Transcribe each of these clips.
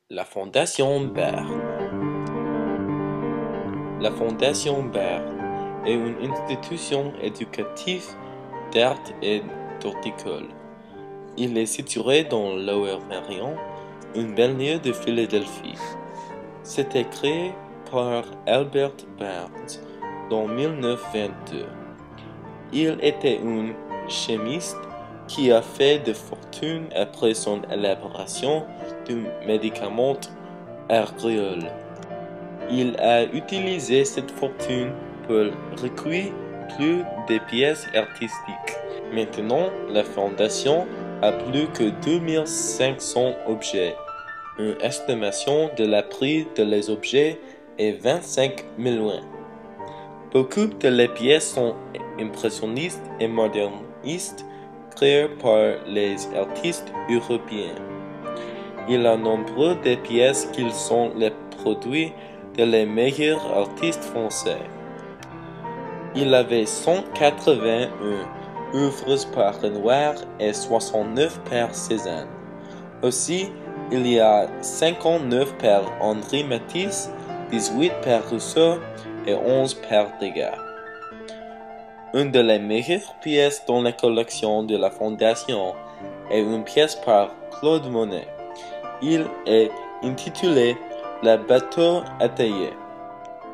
La Fondation Bert. La Fondation Bert est une institution éducative d'art et d'horticole. Il est situé dans Lower Merion, une banlieue de Philadelphie. C'était créé par Albert Barnes en 1922. Il était un chimiste qui a fait de fortune après son élaboration du médicament Argol. Il a utilisé cette fortune pour recueillir plus de pièces artistiques. Maintenant, la fondation a plus que 2500 objets. Une estimation de la prix de les objets est 25 millions. Beaucoup de les pièces sont impressionnistes et modernistes créées par les artistes européens. Il y a nombre de pièces qui sont les produits de les meilleurs artistes français. Il avait 181 œuvres par Renoir et 69 par Cézanne. Aussi, il y a 59 par Henri Matisse, 18 par Rousseau et 11 par Degas. Une des meilleures pièces dans la collection de la Fondation est une pièce par Claude Monet. Il est intitulé « Le bateau étayé »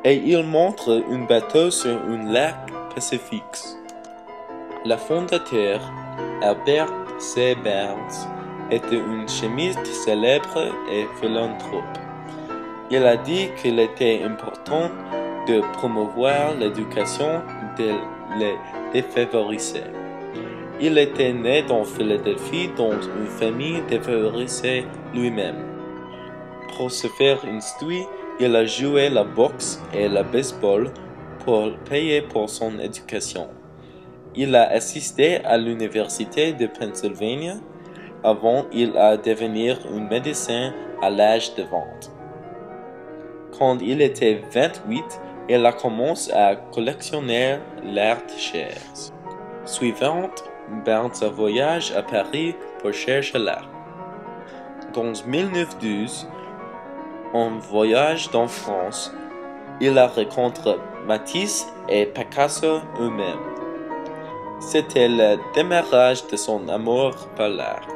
et il montre un bateau sur un lac Pacifique. Le fondateur, Albert C. Barnes, était un chimiste célèbre et philanthrope. Il a dit qu'il était important de promouvoir l'éducation des défavorisés. Il était né dans Philadelphie dans une famille défavorisée lui-même. Pour se faire instruire, il a joué la boxe et le baseball pour payer pour son éducation. Il a assisté à l'université de Pennsylvanie avant il a devenir un médecin à l'âge de 20. Quand il était 28, il a commencé à collectionner l'art cher. Suivant, Barnes a voyagé à Paris pour chercher l'art. Dans 1912, en voyage dans France, il a rencontré Matisse et Picasso eux-mêmes. C'était le démarrage de son amour pour l'art.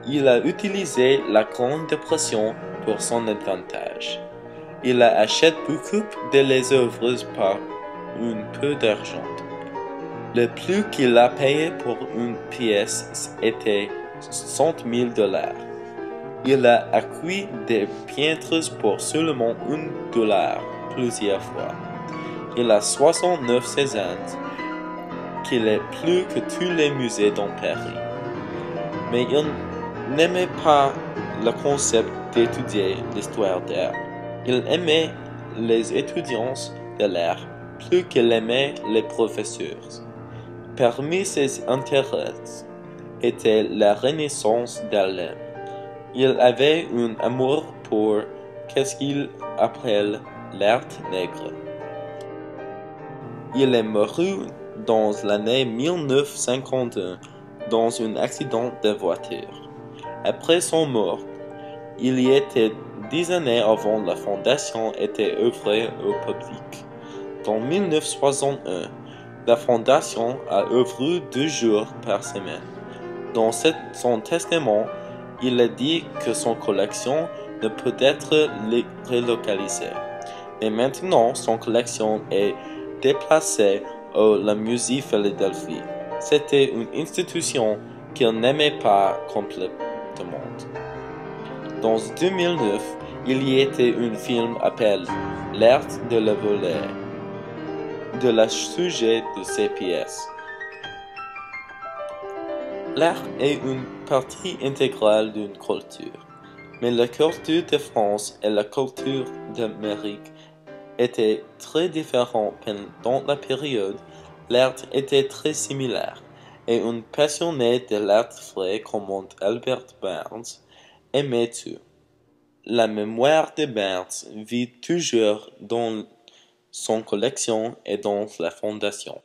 Il a utilisé la Grande Dépression pour son avantage. Il a acheté beaucoup de les œuvres par un peu d'argent. Le plus qu'il a payé pour une pièce était $100 000. Il a acquis des peintres pour seulement $1 plusieurs fois. Il a 69 Cézanne, qu'il est plus que tous les musées dans Paris. Mais il n'aimait pas le concept d'étudier l'histoire d'art. Il aimait les étudiants de l'art plus qu'il aimait les professeurs. Parmi ses intérêts était la Renaissance d'Harlem. Il avait un amour pour ce qu'il appelle l'art nègre. Il est mort dans l'année 1951 dans un accident de voiture. Après son mort, il y était 10 années avant la fondation était ouverte au public. En 1961, la fondation a ouvert 2 jours par semaine. Dans son testament, il a dit que son collection ne peut être relocalisée. Mais maintenant, son collection est déplacée au musée Philadelphie. C'était une institution qu'il n'aimait pas complètement. Dans 2009, il y était un film appelé L'art de la voler, de la sujet de ces pièces. L'art est une partie intégrale d'une culture, mais la culture de France et la culture d'Amérique étaient très différentes pendant la période. L'art était très similaire, et un passionné de l'art vrai comme Albert Barnes aimait tout. La mémoire de Barnes vit toujours dans son collection et dans la fondation.